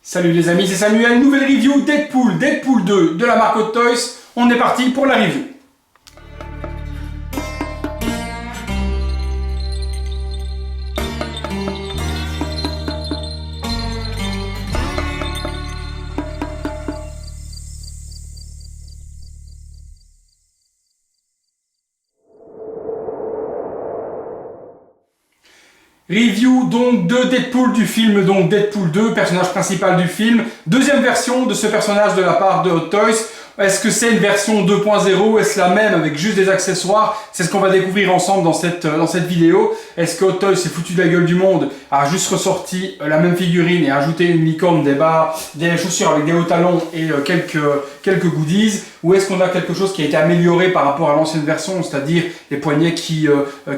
Salut les amis, c'est Samuel, nouvelle review Deadpool 2 de la marque Hot Toys. On est parti pour la review. Review donc de Deadpool du film, donc Deadpool 2, personnage principal du film. Deuxième version de ce personnage de la part de Hot Toys. Est-ce que c'est une version 2.0? Est-ce la même avec juste des accessoires? C'est ce qu'on va découvrir ensemble dans cette vidéo. Est-ce que Hot Toys s'est foutu de la gueule du monde, a juste ressorti la même figurine et a ajouté une licorne, des bas, des chaussures avec des hauts talons et quelques goodies? Ou est-ce qu'on a quelque chose qui a été amélioré par rapport à l'ancienne version, c'est-à-dire les poignets qui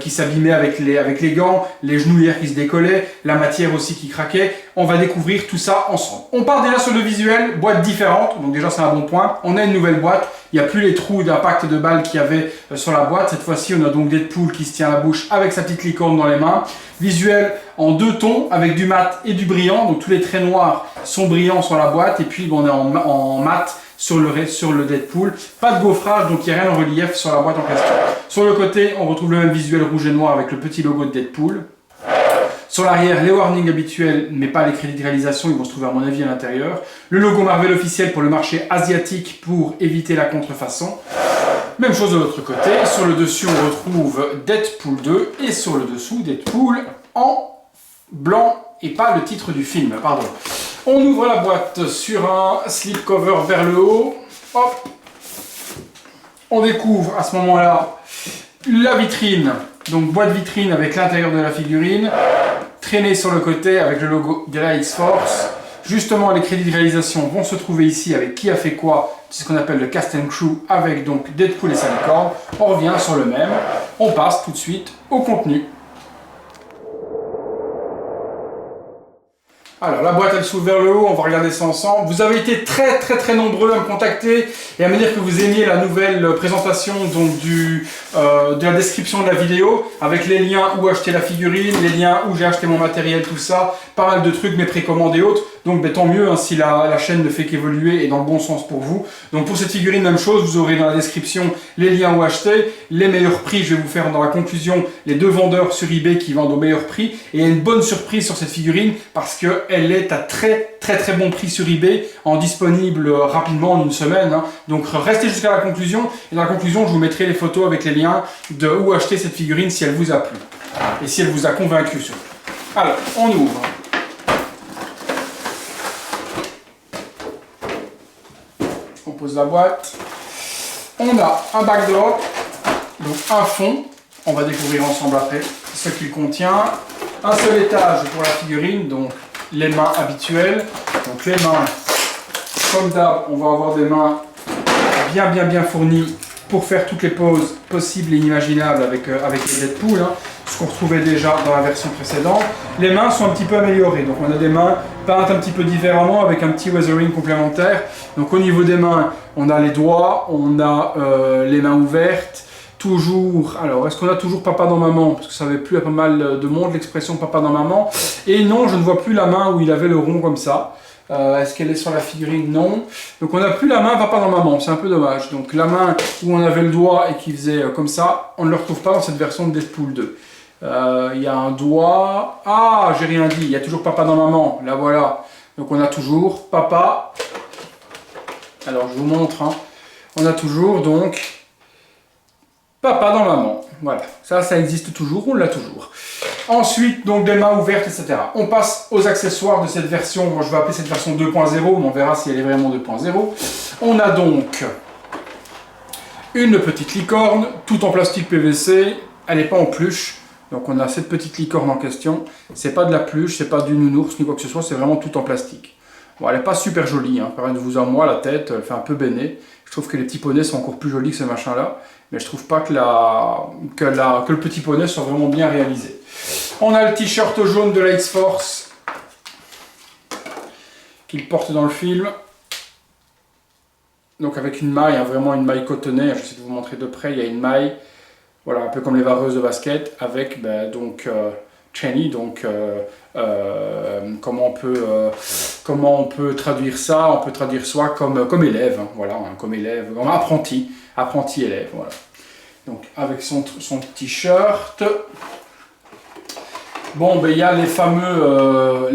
s'abîmaient avec les gants, les genouillères qui se décollaient, la matière aussi qui craquait? On va découvrir tout ça ensemble. On part déjà sur le visuel, boîte différente, donc déjà c'est un bon point. On a une nouvelle boîte, il n'y a plus les trous d'impact de balles qu'il y avait sur la boîte. Cette fois-ci, on a donc Deadpool qui se tient la bouche avec sa petite licorne dans les mains. Visuel en deux tons, avec du mat et du brillant, donc tous les traits noirs sont brillants sur la boîte, et puis on est en mat sur le Deadpool. Pas de gaufrage, donc il n'y a rien en relief sur la boîte en question. Sur le côté, on retrouve le même visuel rouge et noir avec le petit logo de Deadpool. Sur l'arrière, les warnings habituels, mais pas les crédits de réalisation, ils vont se trouver à mon avis à l'intérieur. Le logo Marvel officiel pour le marché asiatique pour éviter la contrefaçon. Même chose de l'autre côté. Sur le dessus, on retrouve Deadpool 2 et sur le dessous, Deadpool en blanc et pas le titre du film, pardon. On ouvre la boîte sur un slipcover vers le haut. Hop. On découvre à ce moment-là la vitrine, donc boîte vitrine avec l'intérieur de la figurine, traînée sur le côté avec le logo de la X-Force. Justement, les crédits de réalisation vont se trouver ici avec qui a fait quoi, c'est ce qu'on appelle le cast and crew, avec donc Deadpool et sa licorne. On revient sur le même. On passe tout de suite au contenu. Alors la boîte elle s'ouvre vers le haut, on va regarder ça ensemble. Vous avez été très nombreux à me contacter et à me dire que vous aimiez la nouvelle présentation donc de la description de la vidéo avec les liens où acheter la figurine, les liens où j'ai acheté mon matériel, tout ça, pas mal de trucs, mes précommandes et autres. Donc tant mieux si la chaîne ne fait qu'évoluer et dans le bon sens pour vous. Donc pour cette figurine, même chose, vous aurez dans la description les liens où acheter, les meilleurs prix, je vais vous faire dans la conclusion les deux vendeurs sur eBay qui vendent au meilleur prix. Et il y a une bonne surprise sur cette figurine parce qu'elle est à très bon prix sur eBay, en disponible rapidement en une semaine. Donc restez jusqu'à la conclusion. Et dans la conclusion, je vous mettrai les photos avec les liens de où acheter cette figurine si elle vous a plu. Et si elle vous a convaincu surtout. Alors, on ouvre. On pose la boîte. On a un backdrop, donc un fond. On va découvrir ensemble après ce qu'il contient. Un seul étage pour la figurine, donc les mains habituelles. Donc les mains, comme d'hab, on va avoir des mains bien fournies pour faire toutes les poses possibles et inimaginables avec les Deadpool, ce qu'on retrouvait déjà dans la version précédente. Les mains sont un petit peu améliorées, donc on a des mains peintes un petit peu différemment avec un petit weathering complémentaire. Donc au niveau des mains, on a les doigts, on a les mains ouvertes. Toujours, alors est-ce qu'on a toujours papa dans maman? Parce que ça avait plu à pas mal de monde l'expression papa dans maman. Et non, je ne vois plus la main où il avait le rond comme ça. Est-ce qu'elle est sur la figurine? Non. Donc on n'a plus la main papa dans maman, c'est un peu dommage. Donc la main où on avait le doigt et qui faisait comme ça, on ne le retrouve pas dans cette version de Deadpool 2. Il y a un doigt. Ah, j'ai rien dit, il y a toujours papa dans maman, là voilà. Donc on a toujours papa. Alors je vous montre, on a toujours donc papa dans maman, voilà, ça existe toujours, on l'a toujours. Ensuite, donc des mains ouvertes, etc. On passe aux accessoires de cette version, moi je vais appeler cette version 2.0, mais on verra si elle est vraiment 2.0. On a donc une petite licorne, tout en plastique PVC, elle n'est pas en peluche, donc on a cette petite licorne en question, c'est pas de la peluche, c'est pas du nounours, ni quoi que ce soit, c'est vraiment tout en plastique. Bon, elle n'est pas super jolie, pareil de vous à moi, la tête, elle fait un peu béné. Je trouve que les petits poneys sont encore plus jolis que ce machin-là, mais je trouve pas que le petit poney soit vraiment bien réalisé. On a le t-shirt jaune de la X-Force qu'il porte dans le film. Donc avec une maille, vraiment une maille cotonnée, je vais essayer de vous montrer de près, il y a une maille, voilà, un peu comme les vareuses de basket, avec donc trainee, donc comment on peut traduire ça? On peut traduire soit comme élève, hein, voilà, hein, comme élève, comme apprenti élève, voilà. Donc avec son t-shirt. Bon, ben il y a les fameux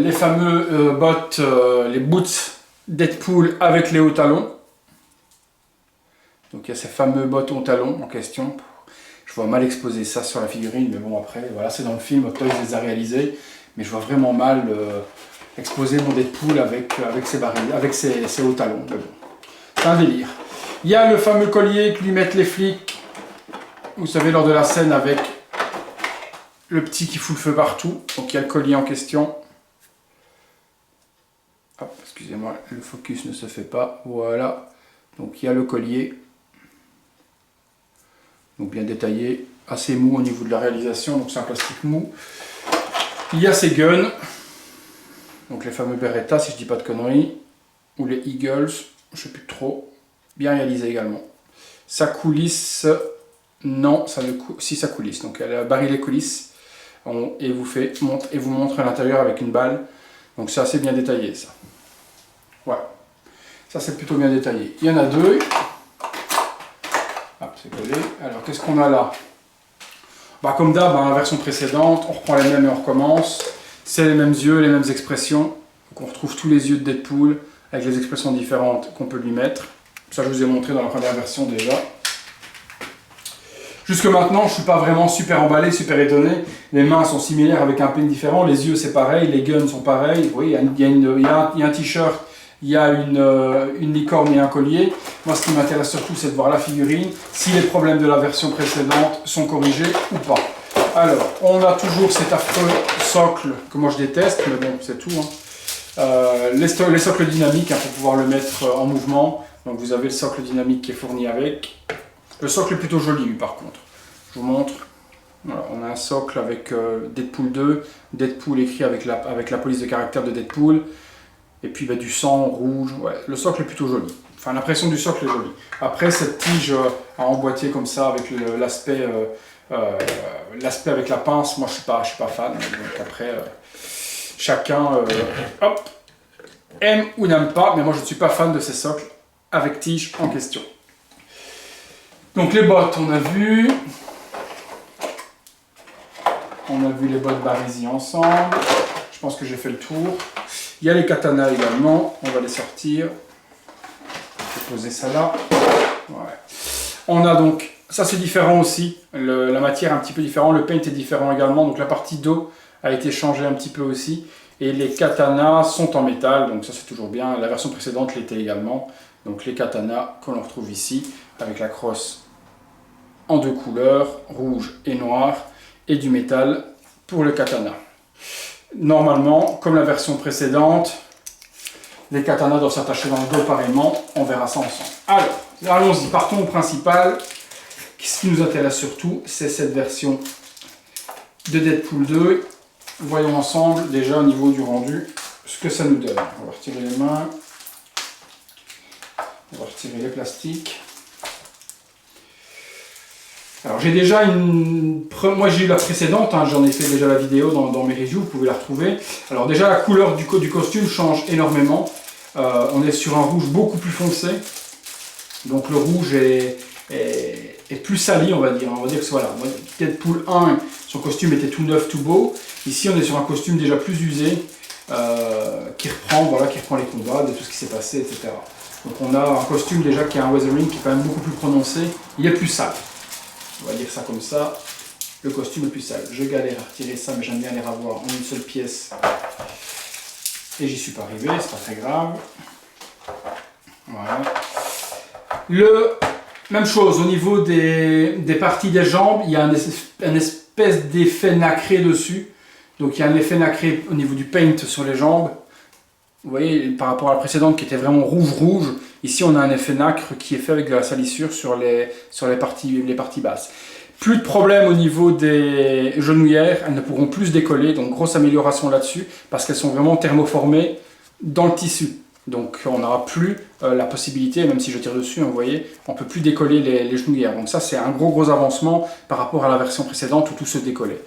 les boots Deadpool avec les hauts talons. Donc il y a ces fameux bottes hauts talons en question. Je vois mal exposer ça sur la figurine, mais bon après, voilà, c'est dans le film, Hot Toys les a réalisés, mais je vois vraiment mal exposer mon Deadpool avec ses hauts talons. Mais bon, c'est un délire. Il y a le fameux collier que lui mettent les flics, vous savez, lors de la scène avec le petit qui fout le feu partout. Donc il y a le collier en question. Hop, excusez-moi, le focus ne se fait pas. Voilà. Donc il y a le collier. Donc bien détaillé, assez mou au niveau de la réalisation. Donc c'est un plastique mou. Il y a ces guns. Donc les fameux Beretta, si je dis pas de conneries. Ou les Eagles, je sais plus trop. Bien réalisé également. Ça coulisse. Non, ça ne si ça coulisse. Donc elle a barré les coulisses. Et vous montre à l'intérieur avec une balle. Donc c'est assez bien détaillé ça. Ouais. Ça c'est plutôt bien détaillé. Il y en a deux. Hop, c'est collé. Alors qu'est-ce qu'on a là? Bah, comme d'hab, dans la version précédente, on reprend les mêmes et on recommence. C'est les mêmes yeux, les mêmes expressions. Donc on retrouve tous les yeux de Deadpool avec les expressions différentes qu'on peut lui mettre. Ça je vous ai montré dans la première version déjà. Jusque maintenant, je ne suis pas vraiment super emballé, super étonné. Les mains sont similaires avec un pin différent, les yeux c'est pareil, les guns sont pareils. Vous voyez, il y a un t-shirt, il y a une licorne et un collier. Moi, ce qui m'intéresse surtout, c'est de voir la figurine, si les problèmes de la version précédente sont corrigés ou pas. Alors, on a toujours cet affreux socle que moi je déteste, mais bon, c'est tout. Hein. Les socles dynamiques hein, pour pouvoir le mettre en mouvement. Donc vous avez le socle dynamique qui est fourni avec. Le socle est plutôt joli lui par contre. Je vous montre. Voilà, on a un socle avec Deadpool 2, Deadpool écrit avec la police de caractère de Deadpool. Et puis bah, du sang rouge. Ouais, le socle est plutôt joli. Enfin l'impression du socle est jolie. Après cette tige à emboîter comme ça avec l'aspect avec la pince, moi je suis pas fan. Donc après chacun hop, aime ou n'aime pas, mais moi je ne suis pas fan de ces socles avec tige en question. Donc les bottes, on a vu les bottes Barisi ensemble. Je pense que j'ai fait le tour. Il y a les katanas également, on va les sortir. Je vais poser ça là. Ouais. On a donc, ça c'est différent aussi, la matière est un petit peu différente, le paint est différent également, donc la partie dos a été changée un petit peu aussi. Et les katanas sont en métal, donc ça c'est toujours bien. La version précédente l'était également. Donc les katanas que l'on retrouve ici, avec la crosse en deux couleurs, rouge et noir, et du métal pour le katana. Normalement, comme la version précédente, les katanas doivent s'attacher dans le dos pareillement. On verra ça ensemble. Alors, allons-y, partons au principal. Ce qui nous intéresse surtout, c'est cette version de Deadpool 2. Voyons ensemble, déjà au niveau du rendu, ce que ça nous donne. On va retirer les mains. On va retirer les plastiques. Alors j'ai déjà moi j'ai eu la précédente, hein, j'en ai fait déjà la vidéo dans mes reviews, vous pouvez la retrouver. Alors déjà la couleur du costume change énormément. On est sur un rouge beaucoup plus foncé. Donc le rouge est plus sali, on va dire. On va dire que voilà, Deadpool 1, son costume était tout neuf, tout beau. Ici on est sur un costume déjà plus usé, qui reprend les combats, de tout ce qui s'est passé, etc. Donc on a un costume déjà qui a un weathering qui est quand même beaucoup plus prononcé. Il est plus sale. On va dire ça comme ça, le costume est plus sale. Je galère à retirer ça, mais j'aime bien les revoir en une seule pièce. Et j'y suis pas arrivé, c'est pas très grave. Voilà. Même chose, au niveau des parties des jambes, il y a un espèce d'effet nacré dessus. Donc il y a un effet nacré au niveau du paint sur les jambes. Vous voyez, par rapport à la précédente qui était vraiment rouge, ici on a un effet nacre qui est fait avec de la salissure sur les parties basses. Plus de problème au niveau des genouillères, elles ne pourront plus se décoller, donc grosse amélioration là-dessus, parce qu'elles sont vraiment thermoformées dans le tissu. Donc on n'aura plus la possibilité, même si je tire dessus, vous voyez, on ne peut plus décoller les genouillères. Donc ça c'est un gros avancement par rapport à la version précédente où tout se décollait.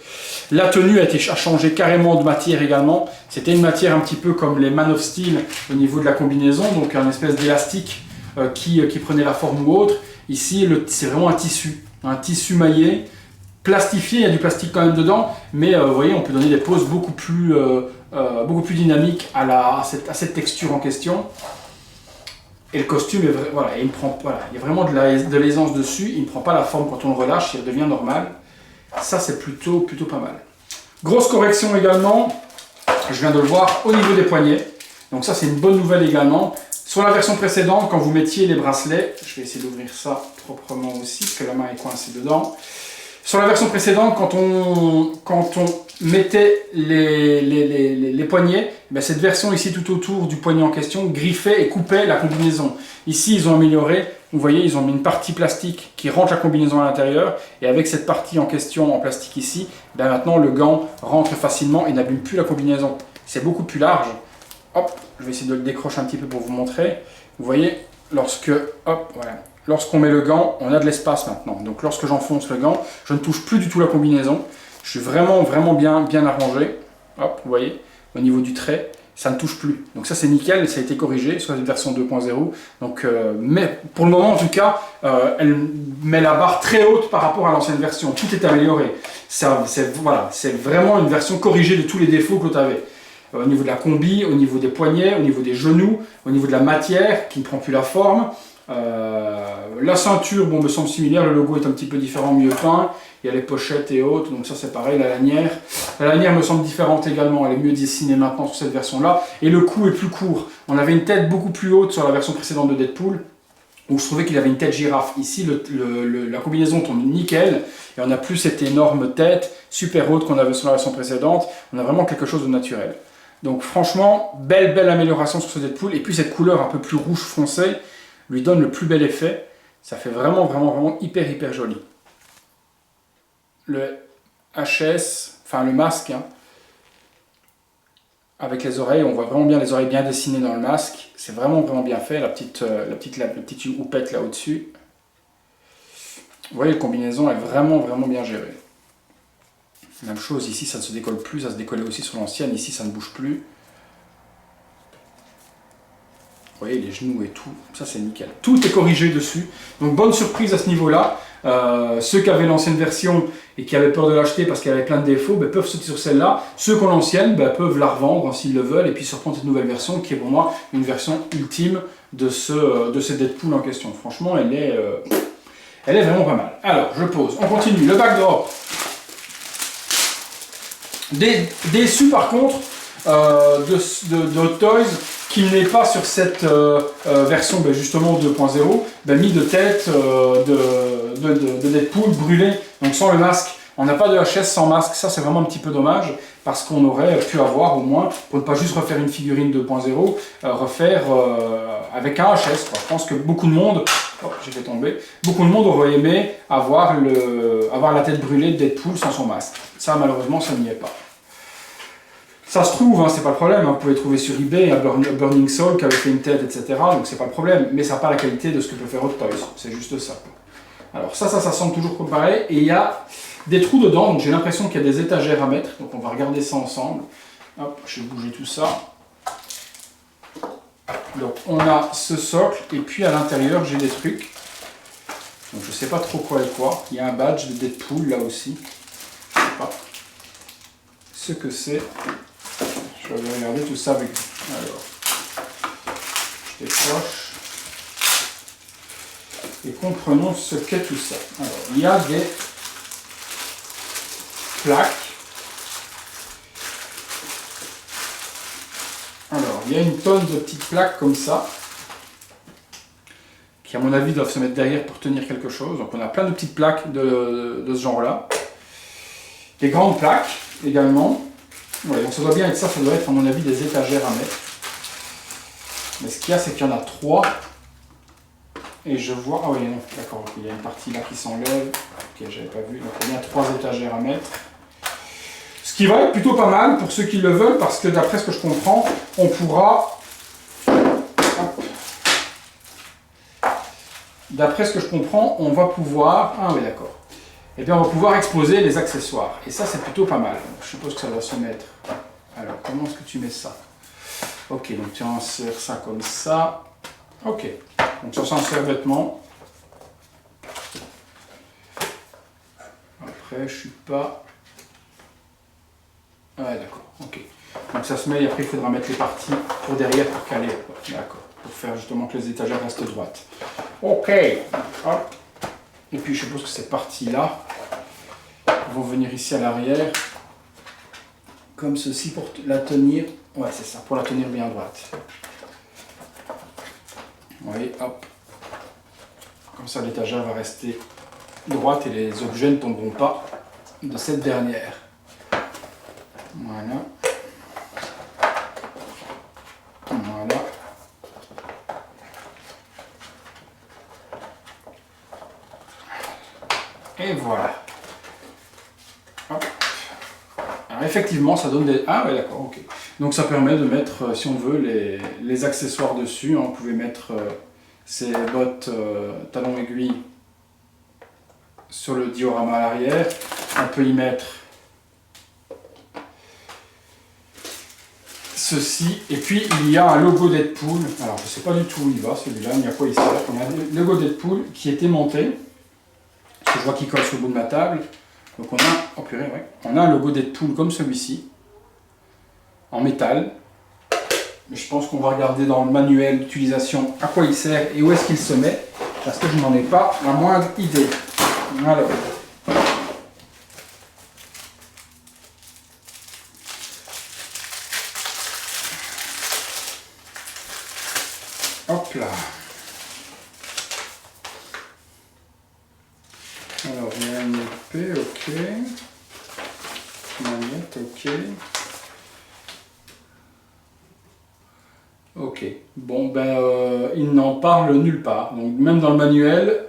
La tenue a changé carrément de matière également. C'était une matière un petit peu comme les Man of Steel au niveau de la combinaison, donc un espèce d'élastique qui prenait la forme ou autre. Ici c'est vraiment un tissu maillé, plastifié, il y a du plastique quand même dedans, mais vous voyez on peut donner des poses beaucoup plus dynamiques à cette texture en question. Et le costume, voilà, il y a vraiment de l'aisance dessus, il ne prend pas la forme quand on le relâche, il redevient normal. Ça c'est plutôt pas mal. Grosse correction également, je viens de le voir, au niveau des poignets. Donc ça c'est une bonne nouvelle également. Sur la version précédente, quand vous mettiez les bracelets, je vais essayer d'ouvrir ça proprement aussi, parce que la main est coincée dedans. Sur la version précédente, quand on mettait les poignets, ben cette version ici tout autour du poignet en question griffait et coupait la combinaison. Ici, ils ont amélioré, vous voyez, ils ont mis une partie plastique qui rentre la combinaison à l'intérieur, et avec cette partie en question en plastique ici, ben maintenant le gant rentre facilement et n'abîme plus la combinaison. C'est beaucoup plus large. Hop, je vais essayer de le décrocher un petit peu pour vous montrer. Vous voyez, lorsqu'on met le gant, on a de l'espace maintenant. Donc lorsque j'enfonce le gant, je ne touche plus du tout la combinaison. Je suis vraiment bien arrangé. Hop, vous voyez, au niveau du trait, ça ne touche plus. Donc ça c'est nickel, ça a été corrigé sur la version 2.0. Donc, mais pour le moment en tout cas, elle met la barre très haute par rapport à l'ancienne version. Tout est amélioré. C'est vraiment une version corrigée de tous les défauts que l'autre avait. Au niveau de la combi, au niveau des poignets, au niveau des genoux, au niveau de la matière qui ne prend plus la forme. La ceinture, bon, me semble similaire, le logo est un petit peu différent, mieux peint. Il y a les pochettes et autres, donc ça c'est pareil. La lanière me semble différente également, elle est mieux dessinée maintenant sur cette version-là. Et le cou est plus court. On avait une tête beaucoup plus haute sur la version précédente de Deadpool, où je trouvais qu'il avait une tête girafe. Ici, la combinaison tombe nickel, et on n'a plus cette énorme tête super haute qu'on avait sur la version précédente. On a vraiment quelque chose de naturel. Donc franchement, belle amélioration sur ce Deadpool. Et puis cette couleur un peu plus rouge foncé lui donne le plus bel effet. Ça fait vraiment hyper joli. Le HS, enfin le masque, hein, avec les oreilles, on voit vraiment bien les oreilles bien dessinées dans le masque. C'est vraiment bien fait, la petite houppette là au-dessus. Vous voyez, la combinaison est vraiment bien gérée. Même chose, ici ça ne se décolle plus, ça se décollait aussi sur l'ancienne, ici ça ne bouge plus. Vous voyez les genoux et tout, ça c'est nickel. Tout est corrigé dessus, donc bonne surprise à ce niveau-là. Ceux qui avaient l'ancienne version et qui avaient peur de l'acheter parce qu'elle avait plein de défauts, ben, peuvent sauter sur celle-là. Ceux qui ont l'ancienne ben, peuvent la revendre s'ils le veulent et puis se reprendre cette nouvelle version qui est pour moi une version ultime de ce Deadpool en question. Franchement, elle est vraiment pas mal. Alors, je pose, on continue. Le backdrop. Déçu par contre de Hot Toys qui n'est pas sur cette version ben justement 2.0, ben mis de tête de Deadpool brûlé, donc sans le masque. On n'a pas de HS sans masque, ça c'est vraiment un petit peu dommage, parce qu'on aurait pu avoir au moins, pour ne pas juste refaire une figurine 2.0, refaire avec un HS, quoi. Je pense que beaucoup de monde, j'ai fait tomber, beaucoup de monde aurait aimé avoir la tête brûlée de Deadpool sans son masque. Ça malheureusement ça n'y est pas. Ça se trouve, hein, c'est pas le problème, hein, vous pouvez trouver sur eBay un Burning Soul qui avait fait une tête, etc. Donc c'est pas le problème, mais ça n'a pas la qualité de ce que peut faire Hot Toys, c'est juste ça. Alors ça semble toujours pareil, et il y a des trous dedans, donc j'ai l'impression qu'il y a des étagères à mettre, donc on va regarder ça ensemble. Hop, je vais bouger tout ça. Donc on a ce socle, et puis à l'intérieur j'ai des trucs. Donc je sais pas trop quoi et quoi. Il y a un badge de Deadpool là aussi. Je sais pas ce que c'est. Je vais regarder tout ça avec vous. Alors, je décroche. Et comprenons ce qu'est tout ça. Alors, il y a des plaques. Alors, il y a une tonne de petites plaques comme ça, qui à mon avis doivent se mettre derrière pour tenir quelque chose. Donc on a plein de petites plaques de ce genre-là. Des grandes plaques également. Ouais, donc ça doit bien être ça, ça doit être à mon avis des étagères à mettre. Mais ce qu'il y a, c'est qu'il y en a 3. Et je vois... Ah oui, non, d'accord, il y a une partie là qui s'enlève. Ok, j'avais pas vu. Donc il y a 3 étagères à mettre. Ce qui va être plutôt pas mal pour ceux qui le veulent, parce que d'après ce que je comprends, on pourra d'après ce que je comprends, on va pouvoir... Ah oui, d'accord. Et bien, on va pouvoir exposer les accessoires. Et ça, c'est plutôt pas mal. Donc, je suppose que ça va se mettre... Alors, comment est-ce que tu mets ça? Ok, donc tu insères ça comme ça. Ok, donc ça s'insère bêtement. Après, je suis pas... Ouais, d'accord, ok. Donc ça se met et après il faudra mettre les parties pour derrière pour caler. D'accord, pour faire justement que les étagères restent droites. Ok, hop. Et puis je suppose que ces parties-là vont venir ici à l'arrière, comme ceci pour la tenir. Ouais, c'est ça, pour la tenir bien droite. Vous voyez, hop. Comme ça l'étagère va rester droite et les objets ne tomberont pas de cette dernière. Voilà. Voilà. Et voilà. Hop. Alors effectivement, ça donne des... Ah ouais, d'accord, ok. Donc ça permet de mettre, si on veut, les accessoires dessus. On pouvait mettre ces bottes talons aiguilles sur le diorama à l'arrière. On peut y mettre ceci, et puis il y a un logo Deadpool. Alors je ne sais pas du tout où il va celui-là, il y a quoi ici? On a un logo Deadpool qui est aimanté, parce que je vois qu'il colle sur le bout de ma table. Donc on a, oh purée, ouais. On a un logo Deadpool comme celui-ci, en métal. Mais je pense qu'on va regarder dans le manuel d'utilisation à quoi il sert et où est-ce qu'il se met, parce que je n'en ai pas la moindre idée. Alors. Hop là. Alors, il y a une épée, ok. Manette, ok. Ok. Bon, ben, il n'en parle nulle part. Donc, même dans le manuel,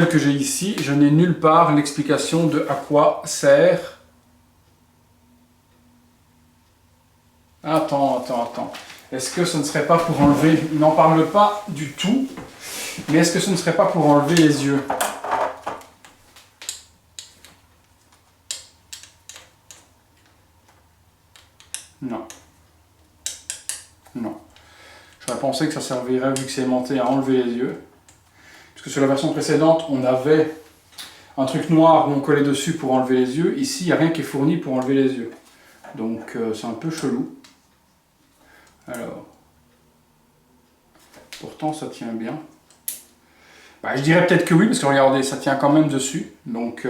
que j'ai ici, je n'ai nulle part l'explication de à quoi sert. Attends. Est-ce que ce ne serait pas pour enlever... Il n'en parle pas du tout. Mais est-ce que ce ne serait pas pour enlever les yeux? Non. Non. J'aurais pensé que ça servirait, vu que c'est aimanté, à enlever les yeux. Parce que sur la version précédente, on avait un truc noir où on collait dessus pour enlever les yeux. Ici, il n'y a rien qui est fourni pour enlever les yeux. Donc, c'est un peu chelou. Alors, pourtant ça tient bien. Bah, je dirais peut-être que oui, parce que regardez, ça tient quand même dessus. Donc,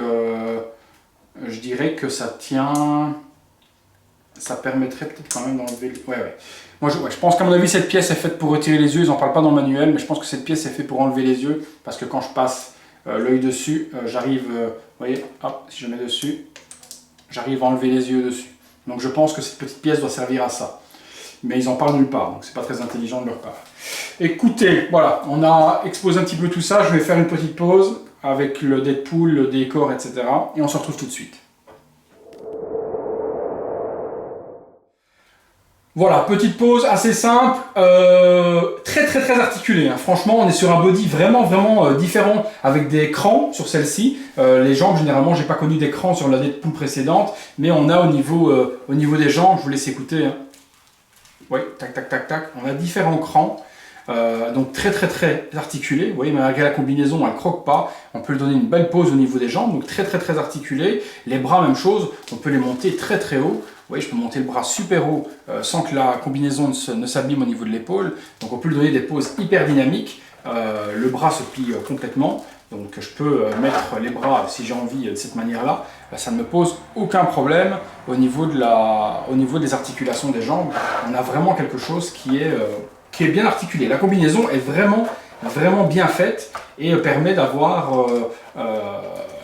je dirais que ça tient... Ça permettrait peut-être quand même d'enlever... Ouais. Moi, je pense qu'à mon avis, cette pièce est faite pour retirer les yeux. Ils n'en parlent pas dans le manuel, mais je pense que cette pièce est faite pour enlever les yeux. Parce que quand je passe l'œil dessus, j'arrive... vous voyez, hop, si je mets dessus, j'arrive à enlever les yeux dessus. Donc, je pense que cette petite pièce doit servir à ça. Mais ils en parlent nulle part, donc c'est pas très intelligent de leur part. Écoutez, voilà, on a exposé un petit peu tout ça, je vais faire une petite pause avec le Deadpool, le décor, etc. Et on se retrouve tout de suite. Voilà, petite pause assez simple, très articulée. Hein. Franchement, on est sur un body vraiment différent avec des crans sur celle-ci. Les jambes, généralement, j'ai pas connu d'écran sur la Deadpool précédente, mais on a au niveau des jambes, je vous laisse écouter. Hein. Oui, tac. On a différents crans, donc très articulés. Vous voyez, malgré la combinaison, elle ne croque pas. On peut lui donner une belle pose au niveau des jambes, donc très articulé. Les bras, même chose, on peut les monter très haut. Vous voyez, je peux monter le bras super haut sans que la combinaison ne s'abîme au niveau de l'épaule. Donc on peut lui donner des poses hyper dynamiques. Le bras se plie complètement. Donc je peux mettre les bras, si j'ai envie, de cette manière-là. Ça ne me pose aucun problème au niveau des articulations des jambes. On a vraiment quelque chose qui est bien articulé. La combinaison est vraiment bien faite et permet d'avoir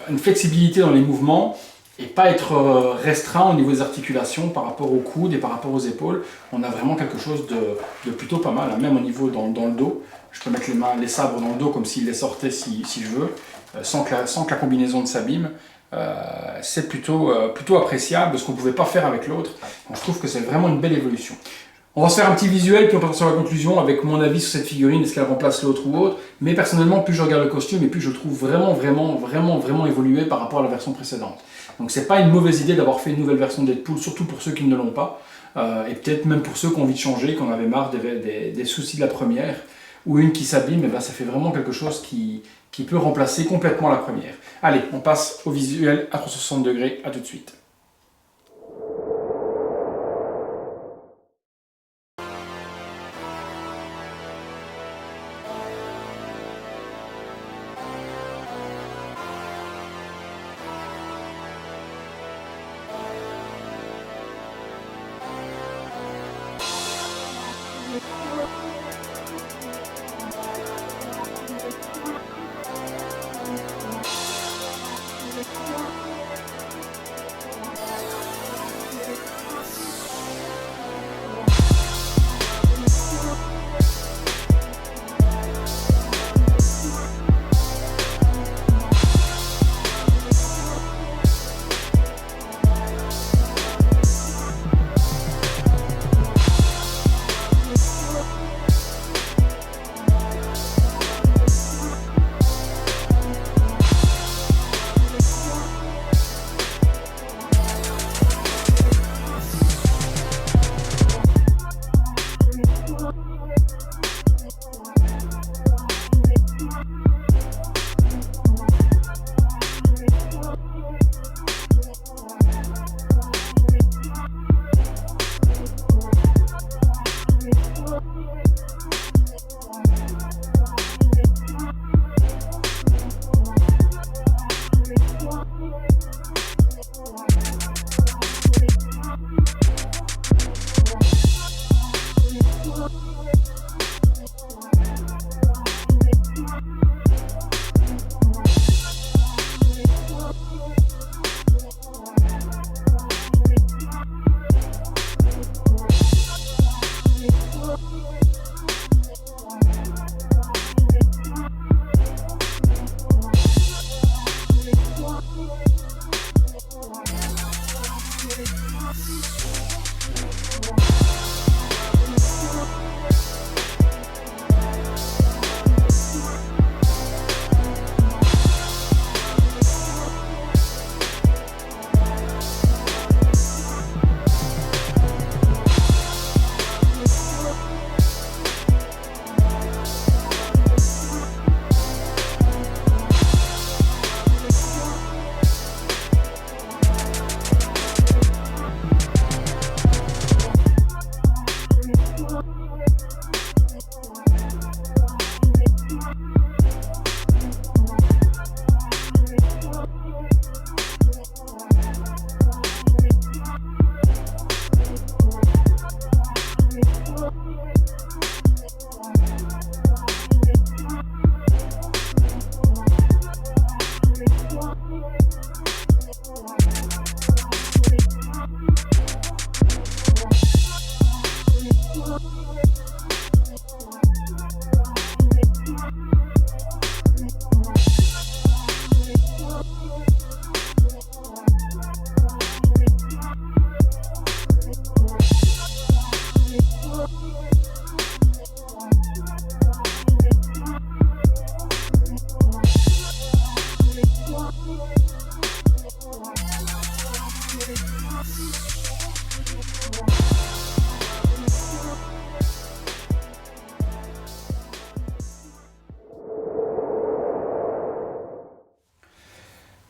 une flexibilité dans les mouvements et pas être restreint au niveau des articulations par rapport aux coudes et par rapport aux épaules. On a vraiment quelque chose de plutôt pas mal, hein, même au niveau dans le dos. Je peux mettre les sabres dans le dos comme s'ils les sortaient si je veux, sans que la combinaison ne s'abîme. C'est plutôt appréciable, ce qu'on ne pouvait pas faire avec l'autre. Je trouve que c'est vraiment une belle évolution. On va se faire un petit visuel, puis on passe sur la conclusion avec mon avis sur cette figurine, est-ce qu'elle remplace l'autre ou autre. Mais personnellement, plus je regarde le costume, et plus je le trouve vraiment évolué par rapport à la version précédente. Donc c'est pas une mauvaise idée d'avoir fait une nouvelle version de Deadpool, surtout pour ceux qui ne l'ont pas. Et peut-être même pour ceux qui ont envie de changer, qu'on avait marre des soucis de la première, ou une qui s'abîme, et ben ça fait vraiment quelque chose qui peut remplacer complètement la première. Allez, on passe au visuel à 360 degrés, à tout de suite.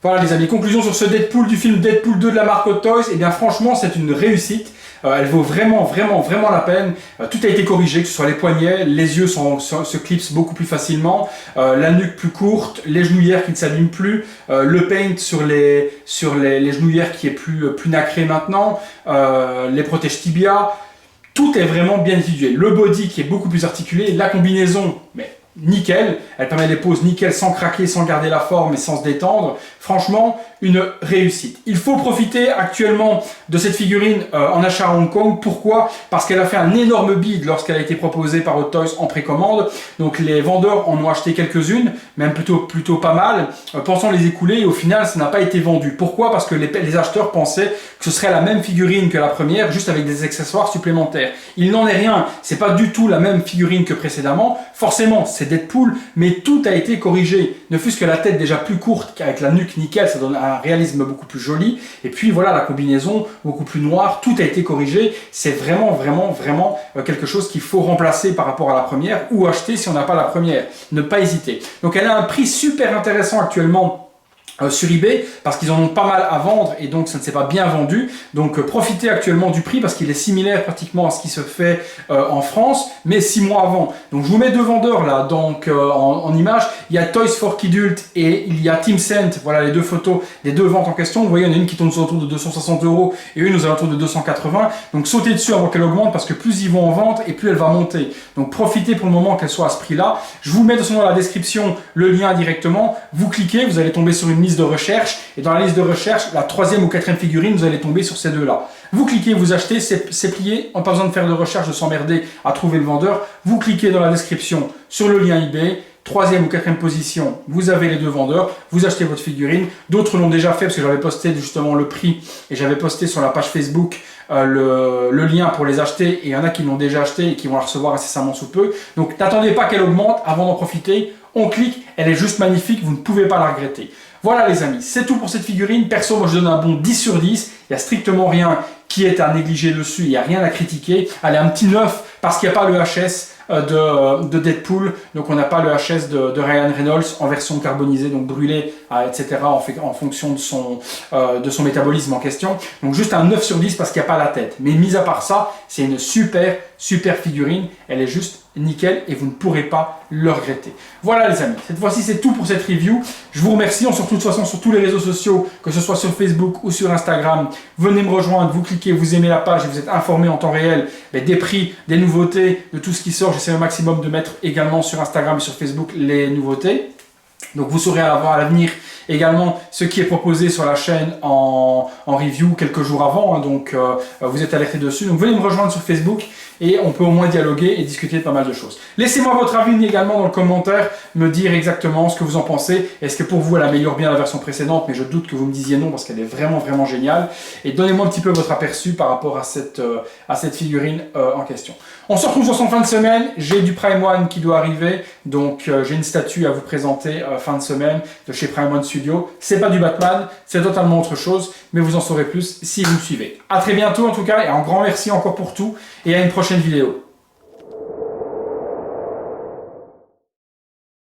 Voilà les amis, conclusion sur ce Deadpool du film Deadpool 2 de la marque Hot Toys. Et bien franchement c'est une réussite, elle vaut vraiment la peine. Tout a été corrigé, que ce soit les poignets, les yeux se clipsent beaucoup plus facilement, la nuque plus courte, les genouillères qui ne s'abîment plus, le paint sur les genouillères qui est plus nacré maintenant, les protèges tibia. Tout est vraiment bien étudié, le body qui est beaucoup plus articulé, la combinaison, mais nickel, elle permet des poses nickel sans craquer, sans garder la forme et sans se détendre. Franchement, une réussite. Il faut profiter actuellement de cette figurine en achat à Hong Kong. Pourquoi? Parce qu'elle a fait un énorme bid lorsqu'elle a été proposée par Hot Toys en précommande. Donc les vendeurs en ont acheté quelques-unes, même plutôt pas mal, pensant les écouler, et au final ça n'a pas été vendu. Pourquoi? Parce que les acheteurs pensaient que ce serait la même figurine que la première, juste avec des accessoires supplémentaires. Il n'en est rien, c'est pas du tout la même figurine que précédemment. Forcément, c'est Deadpool, mais tout a été corrigé. Ne fût-ce que la tête déjà plus courte qu'avec la nuque nickel, ça donne un réalisme beaucoup plus joli. Et puis voilà, la combinaison beaucoup plus noire, tout a été corrigé. C'est vraiment quelque chose qu'il faut remplacer par rapport à la première ou acheter si on n'a pas la première. Ne pas hésiter. Donc elle a un prix super intéressant actuellement sur eBay parce qu'ils en ont pas mal à vendre et donc ça ne s'est pas bien vendu. Donc profitez actuellement du prix parce qu'il est similaire pratiquement à ce qui se fait en France, mais 6 mois avant. Donc je vous mets deux vendeurs là, donc en image. Il y a Toys for Kidult et il y a Team Scent. Voilà les deux photos des deux ventes en question. Vous voyez, il y en a une qui tourne autour de 260 € et une aux alentours de 280. Donc sautez dessus avant qu'elle augmente parce que plus ils vont en vente et plus elle va monter. Donc profitez pour le moment qu'elle soit à ce prix-là. Je vous mets de toute façon dans la description le lien directement. Vous cliquez, vous allez tomber sur une liste de recherche et dans la liste de recherche, la 3e ou 4e figurine, vous allez tomber sur ces deux-là. Vous cliquez, vous achetez, c'est plié, on n'a pas besoin de faire de recherche, de s'emmerder à trouver le vendeur. Vous cliquez dans la description sur le lien eBay. 3e ou 4e position, vous avez les deux vendeurs, vous achetez votre figurine. D'autres l'ont déjà fait parce que j'avais posté justement le prix et j'avais posté sur la page Facebook le lien pour les acheter et il y en a qui l'ont déjà acheté et qui vont la recevoir incessamment sous peu. Donc n'attendez pas qu'elle augmente avant d'en profiter. On clique, elle est juste magnifique, vous ne pouvez pas la regretter. Voilà les amis, c'est tout pour cette figurine. Perso, moi je donne un bon 10 sur 10. Il n'y a strictement rien qui est à négliger dessus, il n'y a rien à critiquer. Elle est un petit 9 parce qu'il n'y a pas le HS de Deadpool, donc on n'a pas le HS de Ryan Reynolds en version carbonisée, donc brûlée, etc. en fonction de son métabolisme en question. Donc juste un 9 sur 10 parce qu'il n'y a pas la tête. Mais mis à part ça, c'est une super figurine. Elle est juste nickel et vous ne pourrez pas le regretter. Voilà les amis, cette fois-ci c'est tout pour cette review. Je vous remercie, on se retrouve de toute façon sur tous les réseaux sociaux, que ce soit sur Facebook ou sur Instagram. Venez me rejoindre, vous cliquez, vous aimez la page et vous êtes informé en temps réel des prix, des nouveautés, de tout ce qui sort. J'essaie au maximum de mettre également sur Instagram et sur Facebook les nouveautés. Donc vous saurez à l'avenir également ce qui est proposé sur la chaîne en review quelques jours avant, hein, donc vous êtes alerté dessus. Donc venez me rejoindre sur Facebook et on peut au moins dialoguer et discuter de pas mal de choses. Laissez-moi votre avis également dans le commentaire, me dire exactement ce que vous en pensez. Est-ce que pour vous elle améliore bien la version précédente? Mais je doute que vous me disiez non parce qu'elle est vraiment géniale. Et donnez-moi un petit peu votre aperçu par rapport à cette figurine en question. On se retrouve sur fin de semaine, j'ai du Prime One qui doit arriver, donc j'ai une statue à vous présenter fin de semaine de chez Prime One Studio. C'est pas du Batman, c'est totalement autre chose, mais vous en saurez plus si vous me suivez. A très bientôt en tout cas, et un grand merci encore pour tout, et à une prochaine vidéo.